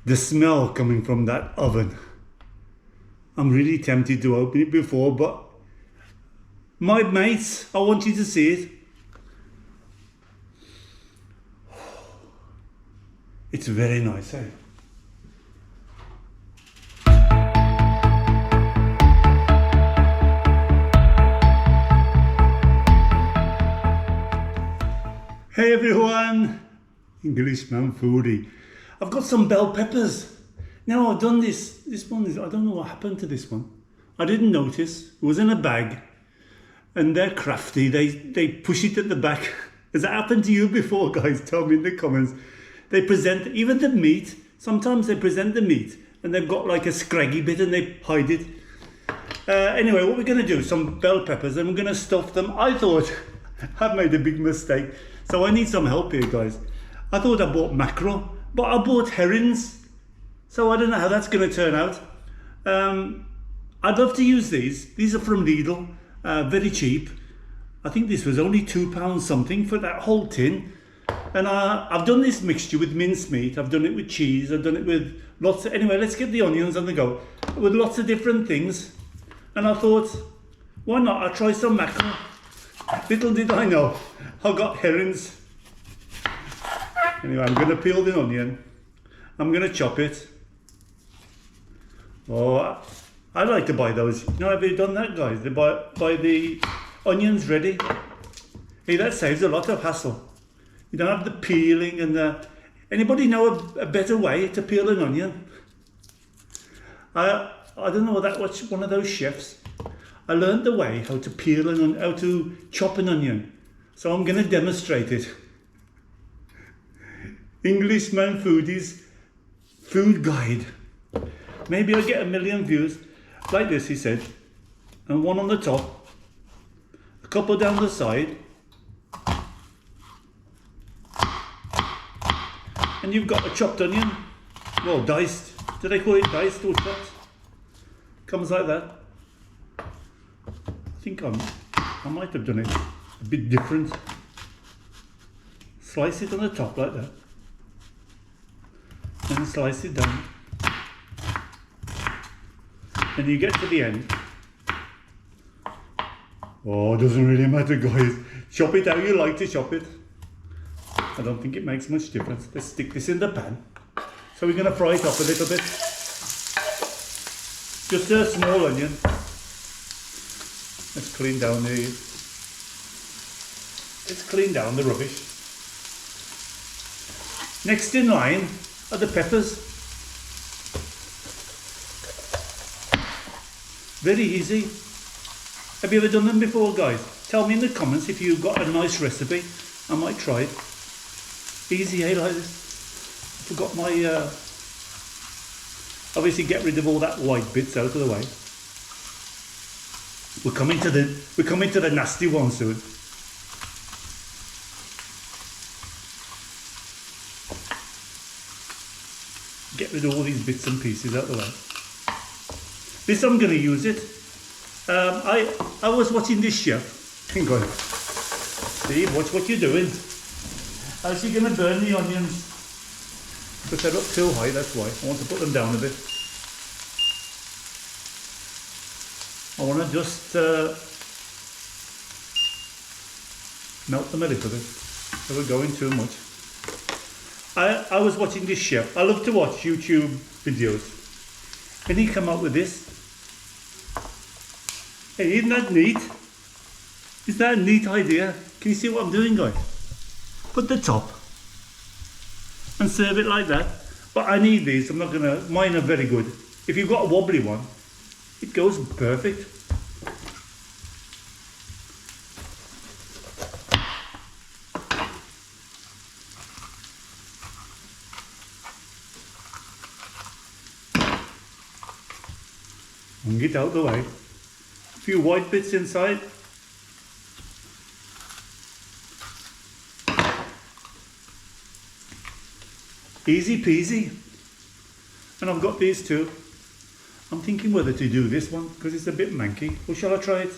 The smell coming from that oven. I'm really tempted to open it before, but my mates, I want you to see it. It's very nice, eh? Hey everyone, Englishman foodie. I've got some bell peppers. Now I've done this one is, I don't know what happened to this one. I didn't notice, it was in a bag. And they're crafty, they push it at the back. Has that happened to you before, guys? Tell me in the comments. They present, even the meat, sometimes they present the meat and they've got like a scraggy bit and they hide it. Anyway, what we're gonna do, some bell peppers and we're gonna stuff them. I thought, I've made a big mistake. So I need some help here, guys. I thought I bought mackerel, but I bought herrings. So I don't know how that's gonna turn out. I'd love to use these. These are from Lidl, very cheap. I think this was only £2 something for that whole tin. And I've done this mixture with mincemeat. I've done it with cheese. I've done it with lots of, anyway, let's get the onions on the go. With lots of different things. And I thought, why not? I'll try some mackerel. Little did I know, I got herrings. Anyway, I'm going to peel the onion. I'm going to chop it. Oh, I like to buy those. You know, have you done that, guys? They buy the onions ready. Hey, that saves a lot of hassle. You don't have the peeling and the... Anybody know a better way to peel an onion? I don't know that what's one of those chefs. I learned the way how to peel and how to chop an onion. So I'm going to demonstrate it. Englishman Foodie's food guide. Maybe I'll get 1 million views. Like this, he said. And one on the top. A couple down the side. And you've got a chopped onion. Well, diced. Did I call it diced or chopped? Comes like that. I think I might have done it a bit different. Slice it on the top like that. And slice it down. And you get to the end. Oh, it doesn't really matter, guys. Chop it how you like to chop it. I don't think it makes much difference. Let's stick this in the pan. So we're going to fry it up a little bit. Just a small onion. Let's clean down the rubbish. Next in line are the peppers. Very easy. Have you ever done them before, guys? Tell me in the comments if you've got a nice recipe. I might try it. Easy, eh, like this. Forgot my obviously get rid of all that white bits out of the way. We're coming to the nasty one soon. Get rid of all these bits and pieces out of the way. This I'm going to use it. I was watching this chef. Hang on. Steve, watch what you're doing. How's she going to burn the onions? Because they're up too high, that's why. I want to put them down a bit. I want to just melt them a little bit. So we're going too much. I was watching this chef. I love to watch YouTube videos. And he come up with this. Hey, isn't that neat? Is that a neat idea? Can you see what I'm doing, guys? Put the top and serve it like that. But I need these. I'm not gonna. Mine are very good. If you've got a wobbly one, it goes perfect. And get out of the way. A few white bits inside. Easy peasy. And I've got these two. I'm thinking whether to do this one because it's a bit manky. Or shall I try it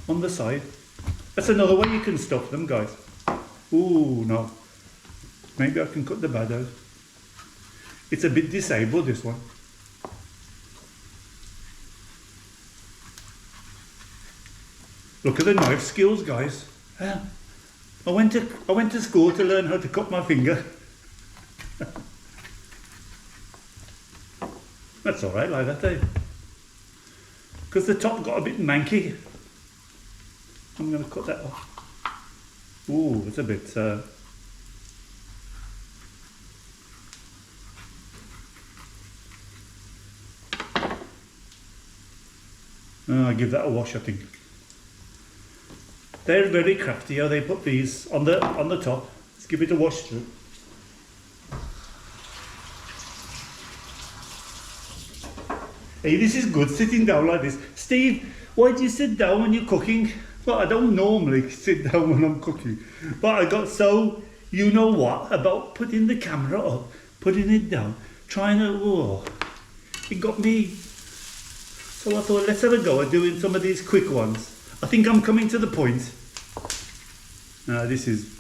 on the side? That's another way you can stuff them, guys. Ooh, no. Maybe I can cut the bad out. It's a bit disabled, this one. Look at the knife skills, guys. I went to school to learn how to cut my finger. That's all right, like that, eh? Because the top got a bit manky. I'm going to cut that off. Ooh, it's a bit... I'll give that a wash, I think. They're very crafty how they put these on the top. Let's give it a wash through. Hey, this is good sitting down like this. Steve, why do you sit down when you're cooking? Well, I don't normally sit down when I'm cooking, but I got so, you know what, about putting the camera up, putting it down, trying to, it got me. So I thought, let's have a go at doing some of these quick ones. I think I'm coming to the point. This is,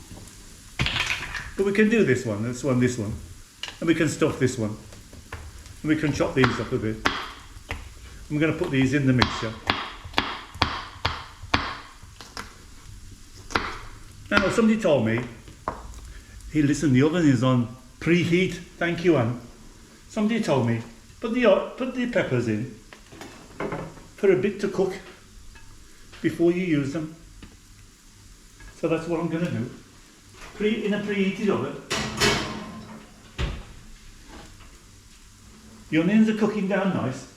but we can do this one, and we can stuff this one, and we can chop these up a bit. I'm going to put these in the mixture. Now, somebody told me, hey, listen, the oven is on preheat. Thank you, Anne. Somebody told me, put the peppers in for a bit to cook before you use them. So that's what I'm going to do. In a preheated oven. The onions are cooking down nice.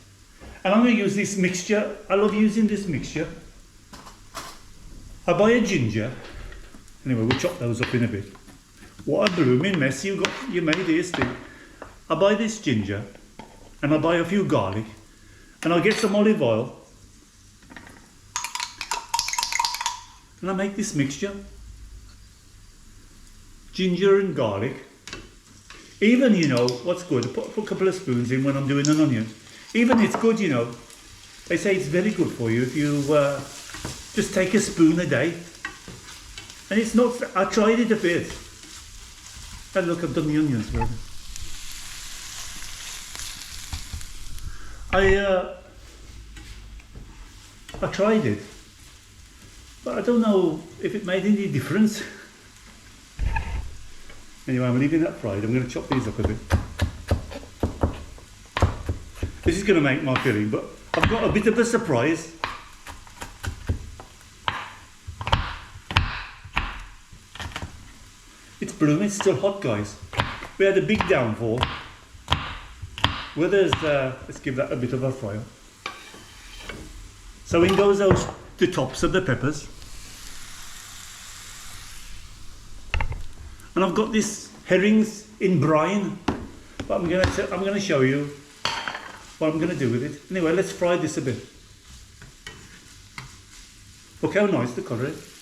And I'm going to use this mixture. I love using this mixture. I buy a ginger. Anyway, we'll chop those up in a bit. What a blooming mess you made here, Steve. I buy this ginger, and I buy a few garlic, and I get some olive oil, and I make this mixture. Ginger and garlic. Even, you know, what's good, put a couple of spoons in when I'm doing an onion. Even it's good, you know, they say it's very good for you if you just take a spoon a day. And it's not, I tried it a bit. And look, I've done the onions for it. I tried it, but I don't know if it made any difference. Anyway, I'm leaving that fried. I'm going to chop these up a bit. This is going to make my filling, but I've got a bit of a surprise. It's blooming, it's still hot, guys. We had a big downfall. Weather's, let's give that a bit of a fry. So in goes the tops of the peppers. And I've got this herrings in brine, but I'm going to show you what I'm going to do with it. Anyway, let's fry this a bit. Look how nice the colour is.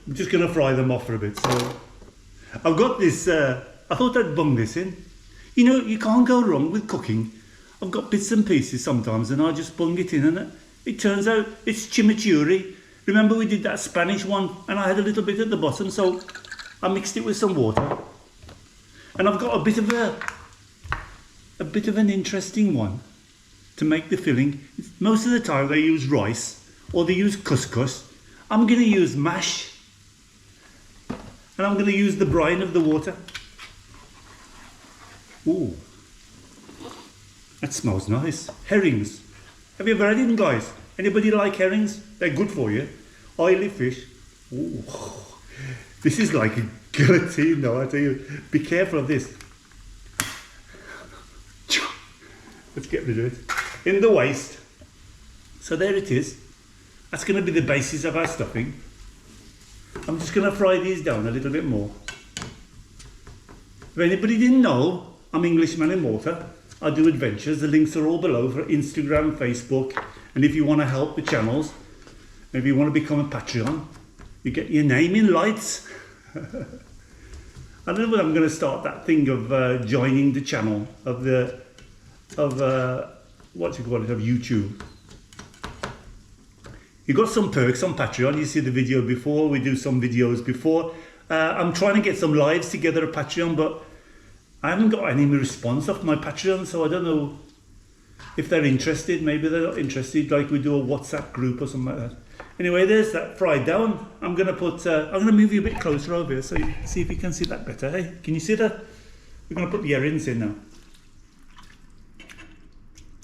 I'm just going to fry them off for a bit. So I've got this, I thought I'd bung this in. You know, you can't go wrong with cooking. I've got bits and pieces sometimes and I just bung it in, and it turns out it's chimichurri. Remember we did that Spanish one and I had a little bit at the bottom, so I mixed it with some water. And I've got a bit of an interesting one to make the filling. Most of the time they use rice or they use couscous. I'm going to use mash. And I'm going to use the brine of the water. Ooh, that smells nice. Herrings. Have you ever had them, guys? Anybody like herrings? They're good for you. Oily fish. Ooh, this is like a guillotine, though. I tell you, be careful of this. Let's get rid of it. In the waste. So there it is. That's going to be the basis of our stuffing. I'm just going to fry these down a little bit more. If anybody didn't know, I'm Englishman in Malta. I do adventures. The links are all below for Instagram, Facebook. And if you want to help the channels, maybe you want to become a Patreon, you get your name in lights. I don't know when I'm going to start that thing of joining the channel of what you call it, of YouTube. You got some perks on Patreon. You see the video before. We do some videos before. I'm trying to get some lives together at Patreon, but I haven't got any response off my Patreon, so I don't know if they're interested. Maybe they're not interested. Like we do a WhatsApp group or something like that. Anyway, there's that fried down. I'm gonna move you a bit closer over here so you see if you can see that better. Hey, can you see that? We're gonna put the herrings in now.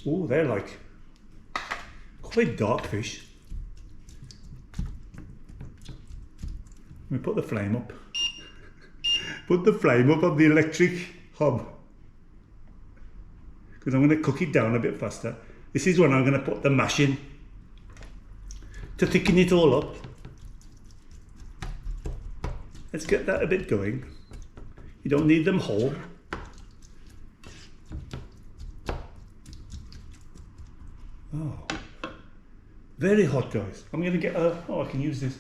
Oh, they're like quite dark fish. Let me put the flame up. Put the flame up on the electric hob, because I'm going to cook it down a bit faster. This is when I'm going to put the mash in to thicken it all up. Let's get that a bit going. You don't need them whole. Oh, very hot, guys. I'm going to get a, I can use this.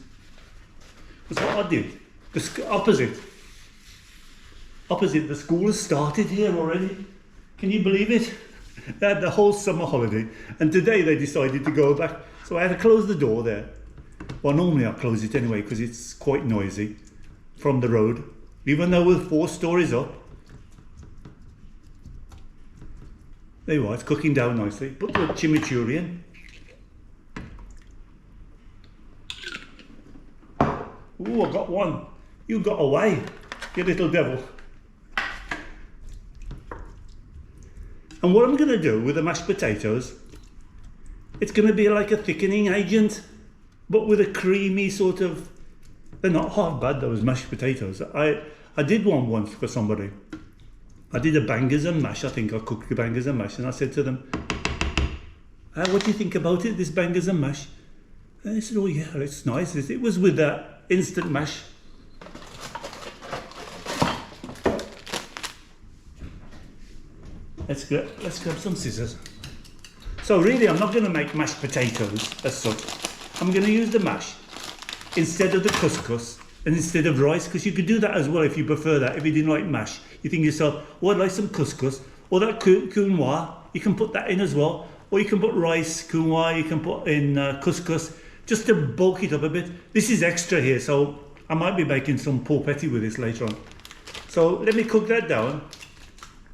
That's what I did. The opposite, the school has started here already. Can you believe it? They had the whole summer holiday, and today they decided to go back. So I had to close the door there. Well, normally I close it anyway because it's quite noisy from the road, even though we're 4 stories up. There you are, it's cooking down nicely. Put the chimichurri in. Ooh, I got one. You got away, you little devil. And what I'm going to do with the mashed potatoes, it's going to be like a thickening agent, but with a creamy sort of, they're not half bad, those mashed potatoes. I did one once for somebody. I did a bangers and mash, I think I cooked the bangers and mash, and I said to them, what do you think about it, this bangers and mash? And they said, oh yeah, it's nice. It was with that instant mash. Let's grab some scissors. So really, I'm not going to make mashed potatoes as such. I'm going to use the mash instead of the couscous and instead of rice, because you could do that as well if you prefer that. If you didn't like mash, you think to yourself, oh, I'd like some couscous or that quinoa. You can put that in as well, or you can put rice, quinoa. You can put in couscous just to bulk it up a bit. This is extra here, so I might be making some porpetti with this later on. So let me cook that down.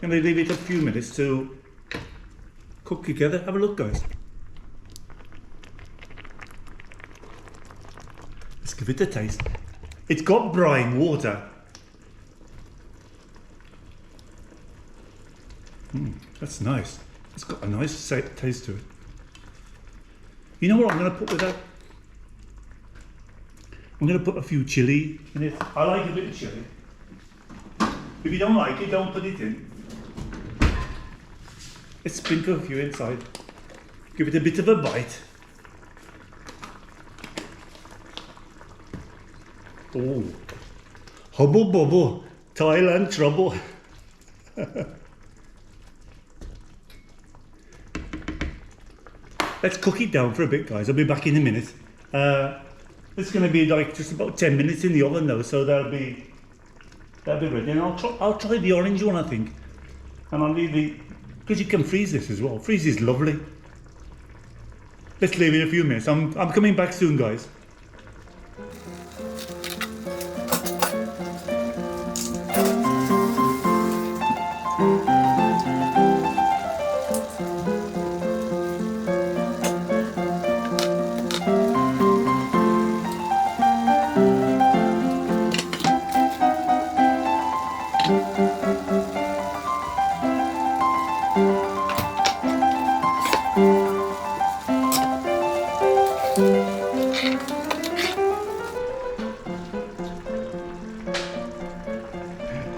I'm going to leave it a few minutes to cook together. Have a look, guys. Let's give it a taste. It's got brine water. That's nice. It's got a nice taste to it. You know what I'm going to put with that? I'm going to put a few chili in it. I like a bit of chili. If you don't like it, don't put it in. Let's sprinkle a few inside. Give it a bit of a bite. Oh, hubble bubble, Thailand trouble. Let's cook it down for a bit, guys. I'll be back in a minute. It's going to be like just about 10 minutes in the oven though, so that'll be ready. And I'll try the orange one, I think, and I'll leave the, because you can freeze this as well. Freeze is lovely. Let's leave it a few minutes. I'm coming back soon, guys.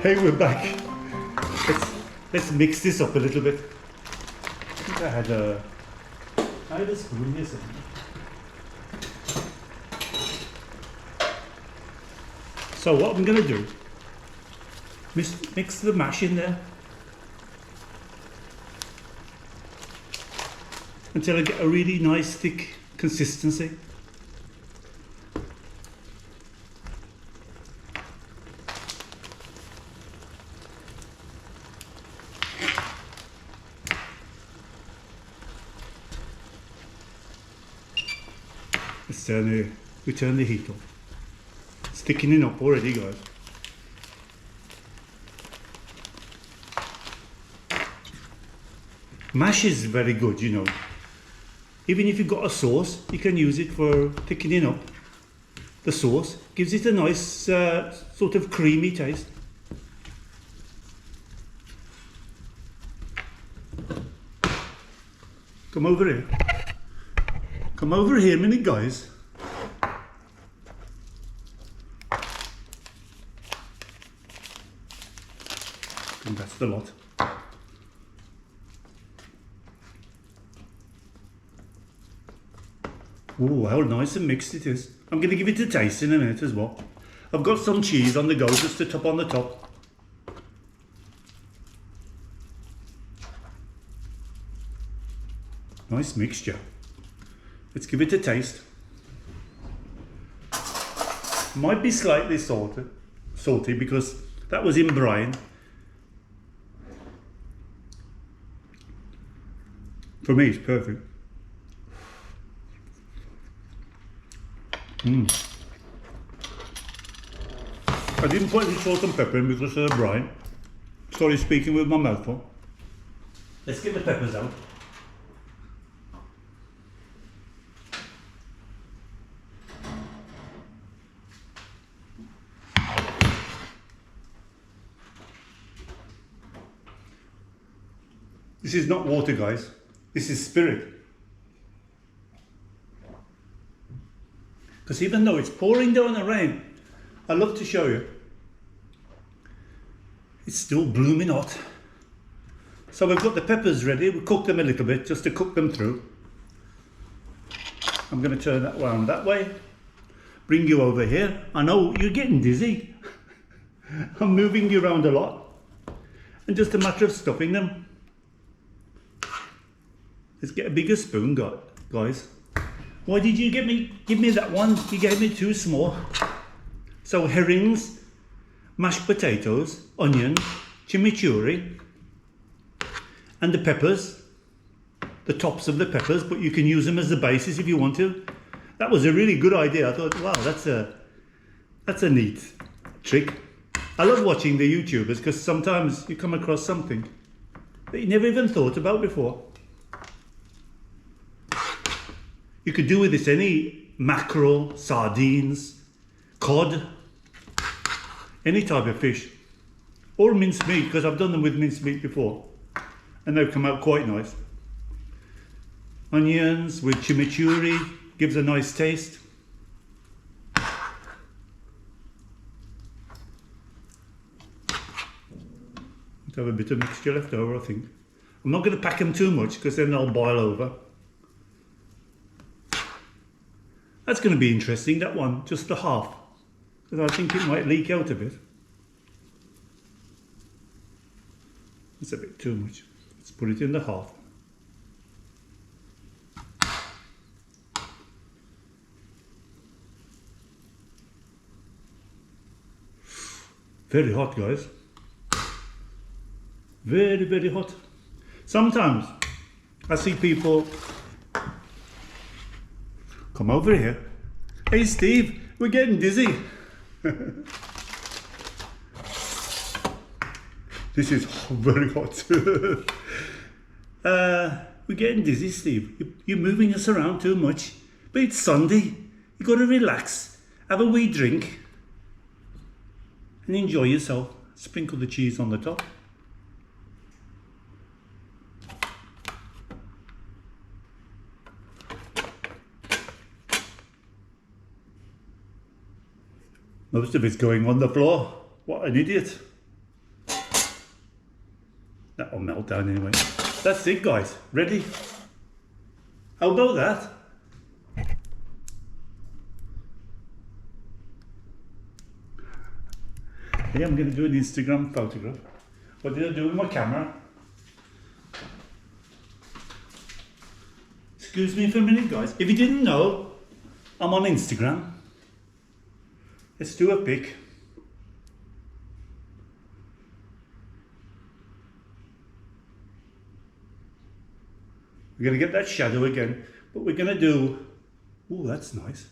Hey, we're back. Let's mix this up a little bit. I think I had a spoon here somewhere. So what I'm going to do, mix the mash in there until I get a really nice thick consistency. We turn the heat on. It's thickening up already, guys. Mash is very good, you know. Even if you've got a sauce, you can use it for thickening up the sauce. Gives it a nice sort of creamy taste. Come over here. Come over here a minute, guys. And that's the lot. Oh, how nice and mixed it is. I'm going to give it a taste in a minute as well. I've got some cheese on the go just to top on the top. Nice mixture. Let's give it a taste. Might be slightly salty because that was in brine. For me, it's perfect. I didn't put any salt and pepper in because of the brine. Sorry, speaking with my mouth full. Let's get the peppers out. This is not water, guys. This is spirit. Because even though it's pouring down the rain, I love to show you, it's still blooming hot. So we've got the peppers ready. We'll cook them a little bit just to cook them through. I'm going to turn that around that way. Bring you over here. I know you're getting dizzy. I'm moving you around a lot. And just a matter of stuffing them. Let's get a bigger spoon, guys. Why did you give me that one? You gave me too small. So herrings, mashed potatoes, onion, chimichurri, and the peppers, the tops of the peppers, but you can use them as the basis if you want to. That was a really good idea. I thought, wow, that's a neat trick. I love watching the YouTubers because sometimes you come across something that you never even thought about before. You could do with this any mackerel, sardines, cod, any type of fish, or minced meat, because I've done them with minced meat before and they've come out quite nice. Onions with chimichurri gives a nice taste. Have a bit of mixture left over, I think. I'm not going to pack them too much because then they'll boil over. That's going to be interesting, that one, just the half, because I think it might leak out a bit. It's a bit too much. Let's put it in the half. Very hot, guys. Very, very hot. Sometimes I see people come over here. Hey Steve, we're getting dizzy. This is very hot. We're getting dizzy, Steve. You're moving us around too much. But it's Sunday. You've got to relax. Have a wee drink. And enjoy yourself. Sprinkle the cheese on the top. Most of it's going on the floor. What an idiot. That'll melt down anyway. That's it, guys. Ready? How about that? Hey, I'm going to do an Instagram photograph. What did I do with my camera? Excuse me for a minute, guys. If you didn't know, I'm on Instagram. Let's do a pic. We're going to get that shadow again, but we're going to do Oh, that's nice.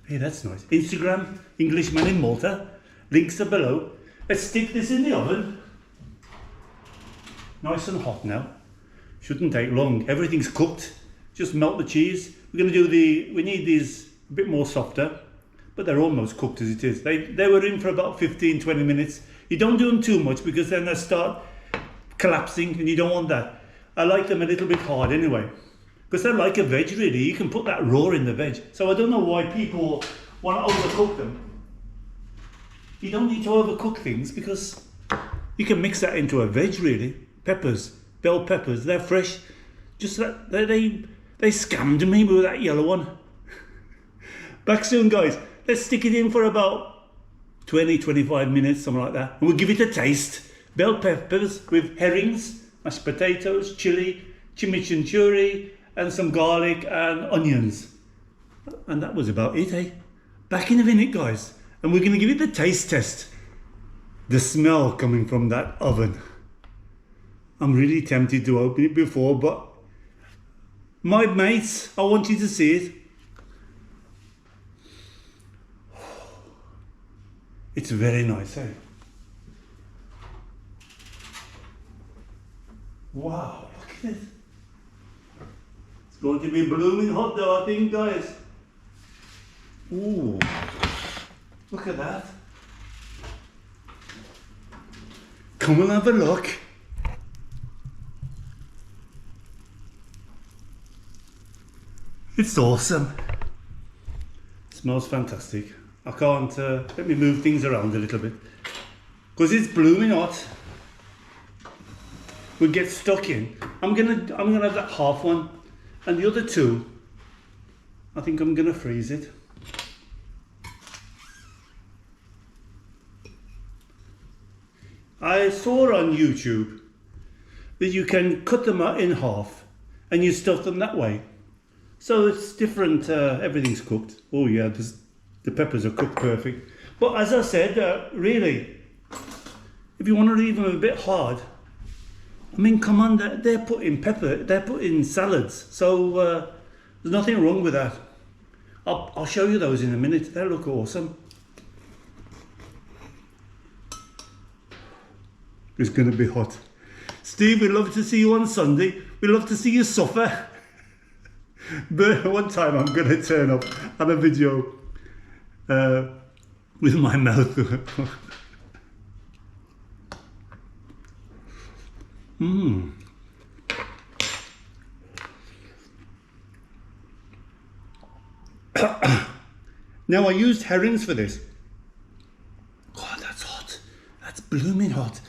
Hey, that's nice. Instagram, Englishman in Malta. Links are below. Let's stick this in the oven. Nice and hot now. Shouldn't take long. Everything's cooked. Just melt the cheese. We're going to do we need these a bit more softer, but they're almost cooked as it is. They were in for about 15-20 minutes. You don't do them too much because then they start collapsing and you don't want that. I like them a little bit hard anyway, because they're like a veg really. You can put that raw in the veg. So I don't know why people want to overcook them. You don't need to overcook things because you can mix that into a veg really. Peppers, bell peppers, they're fresh. Just that they scammed me with that yellow one. Back soon guys. Let's stick it in for about 20-25 minutes, something like that. And we'll give it a taste. Bell peppers with herrings, mashed potatoes, chili, chimichurri, and some garlic and onions. And that was about it, eh? Back in a minute guys. And we're going to give it the taste test. The smell coming from that oven. I'm really tempted to open it before, but my mates, I want you to see it. It's very nice, eh? Wow, look at it. It's going to be blooming hot though, I think, guys. Ooh, look at that. Come and have a look. It's awesome. It smells fantastic. I can't, let me move things around a little bit. Because it's blooming hot. We'll get stuck in. I'm gonna have that half one. And the other two, I think I'm gonna freeze it. I saw on YouTube that you can cut them in half and you stuff them that way. So it's different, everything's cooked. Oh yeah, the peppers are cooked perfect. But as I said, really, if you want to leave them a bit hard, I mean, come on, they're put in pepper, they're put in salads. So there's nothing wrong with that. I'll show you those in a minute. They look awesome. It's going to be hot. Steve, we'd love to see you on Sunday. We'd love to see you suffer. But one time I'm going to turn up on a video with my mouth. Now I used herrings for this. God, that's hot. That's blooming hot.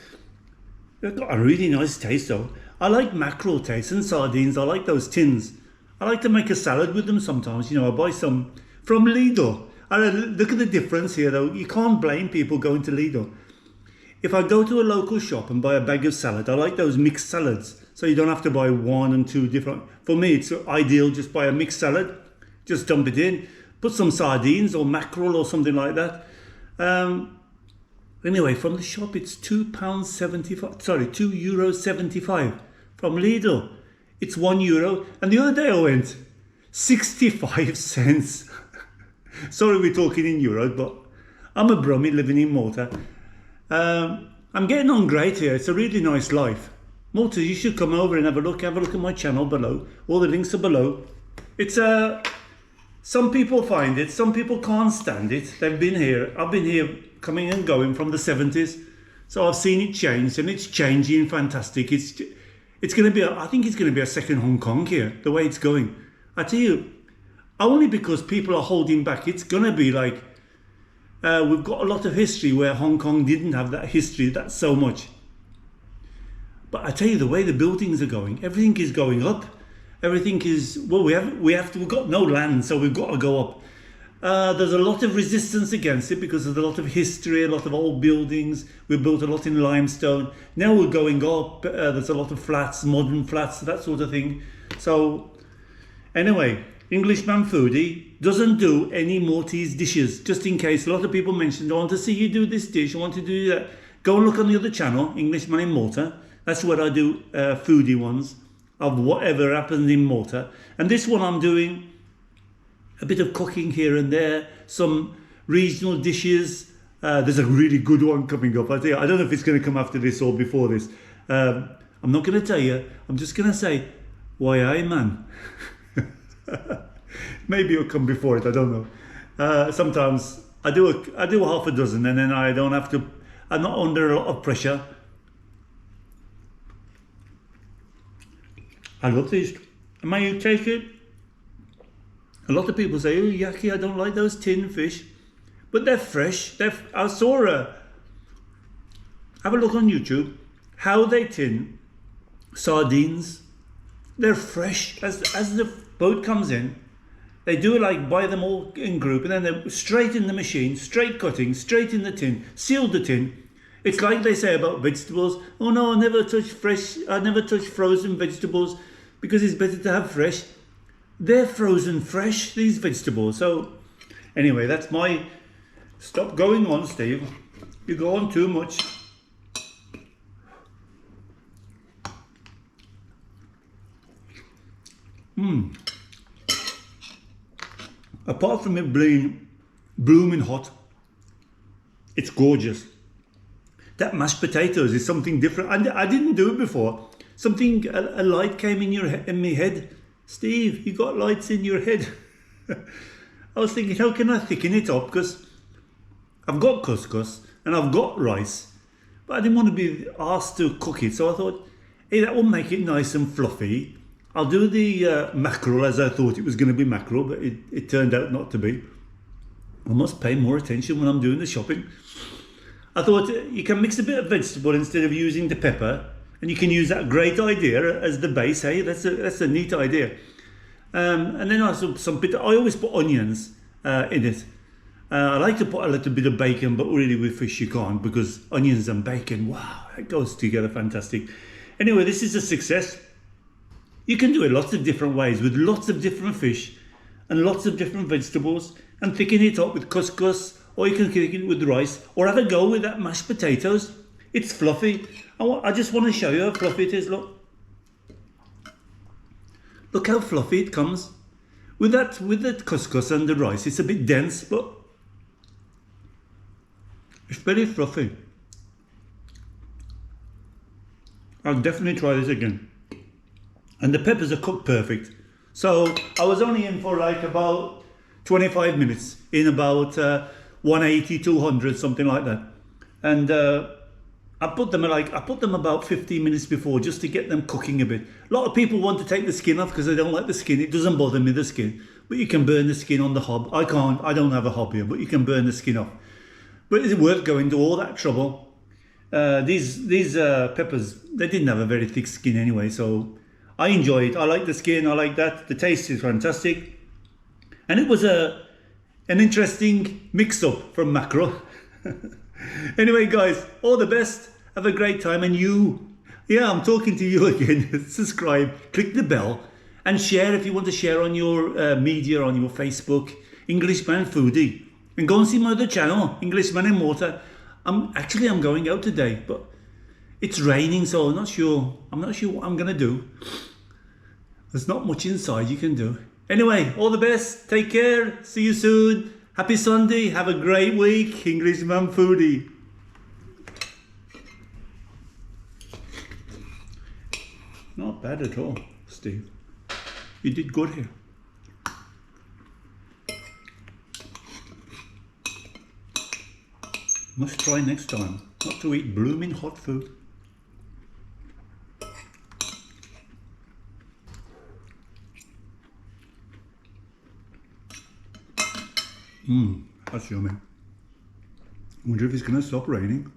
It's got a really nice taste though. I like mackerel taste and sardines. I like those tins. I like to make a salad with them sometimes. You know, I buy some from Lidl. Look at the difference here though. You can't blame people going to Lidl. If I go to a local shop and buy a bag of salad, I like those mixed salads. So you don't have to buy one and two different. For me, it's ideal. Just buy a mixed salad. Just dump it in. Put some sardines or mackerel or something like that. Anyway, from the shop, it's €2.75. Sorry, €2.75. From Lidl, it's €1. And the other day I went 65 cents. Sorry, we're talking in euros, but I'm a Brummie living in Malta. I'm getting on great here. It's a really nice life. Malta, you should come over and have a look. Have a look at my channel below. All the links are below. It's some people find it. Some people can't stand it. They've been here. I've been here coming and going from the 70s. So I've seen it change and it's changing fantastic. It's going to be, I think it's going to be a second Hong Kong here, the way it's going. I tell you, only because people are holding back, it's going to be like, we've got a lot of history where Hong Kong didn't have that history, that's so much. But I tell you, the way the buildings are going, everything is going up. Everything is, well, we've got no land, so we've got to go up. There's a lot of resistance against it because there's a lot of history, a lot of old buildings. We've built a lot in limestone. Now we're going up. There's a lot of flats, modern flats, that sort of thing. So anyway, Englishman Foodie doesn't do any Maltese dishes, just in case. A lot of people mentioned, I want to see you do this dish, I want to do that. Go and look on the other channel, Englishman in Malta. That's where I do foodie ones. of whatever happens in Malta. And this one I'm doing a bit of cooking here and there, some regional dishes. There's a really good one coming up. I don't know if it's going to come after this or before this. I'm not going to tell you. I'm just going to say, why aye man. Maybe it'll come before it. I don't know. Sometimes I do half a dozen, and then I don't have to. I'm not under a lot of pressure. I love these. May you take it? A lot of people say, "Oh, yucky! I don't like those tin fish," but they're fresh. I saw have a look on YouTube how they tin sardines. They're fresh as the boat comes in. They do like buy them all in group, and then they're straight in the machine, straight cutting, straight in the tin, sealed the tin. It's like they say about vegetables. Oh no, I never touch fresh. I never touch frozen vegetables because it's better to have fresh. They're frozen fresh, these vegetables. So anyway, that's my. Stop going on, Steve. You go on too much. Apart from it being blooming hot, it's gorgeous. That mashed potatoes is something different. I didn't do it before. Something, a light came in my head. Steve, you got lights in your head. I was thinking, how can I thicken it up? Because I've got couscous and I've got rice, but I didn't want to be asked to cook it. So I thought, hey, that will make it nice and fluffy. I'll do the mackerel as I thought it was going to be mackerel, but it turned out not to be. I must pay more attention when I'm doing the shopping. I thought you can mix a bit of vegetable instead of using the pepper, and you can use that great idea as the base. Hey, that's a neat idea. And then I always put onions in it. I like to put a little bit of bacon, but really with fish you can't, because onions and bacon, wow, it goes together fantastic. Anyway, this is a success. You can do it lots of different ways with lots of different fish and lots of different vegetables, and thicken it up with couscous, or you can thicken it with rice, or have a go with that mashed potatoes. It's fluffy. I just want to show you how fluffy it is. Look how fluffy it comes with the couscous and the rice. It's a bit dense, but it's very fluffy. I'll definitely try this again. And the peppers are cooked perfect. So I was only in for like about 25 minutes in about 180, 200, something like that. And I put them about 15 minutes before, just to get them cooking a bit. A lot of people want to take the skin off because they don't like the skin. It doesn't bother me, the skin, but you can burn the skin on the hob. I can't. I don't have a hob here, but you can burn the skin off. But it's worth going to all that trouble. These peppers, they didn't have a very thick skin anyway, so I enjoy it. I like the skin. I like that. The taste is fantastic, and it was an interesting mix-up from mackerel. Anyway, guys, all the best. Have a great time. And you, yeah, I'm talking to you again. Subscribe, click the bell, and share if you want to share on your media, on your Facebook, Englishman Foodie. And go and see my other channel, Englishman in Malta. I'm going out today, but it's raining, so I'm not sure what I'm gonna do. There's not much inside you can do. Anyway, all the best. Take care. See you soon. Happy Sunday. Have a great week. Englishman Foodie. Not bad at all, Steve. You did good here. Must try next time not to eat blooming hot food. That's yummy. I wonder if it's going to stop raining.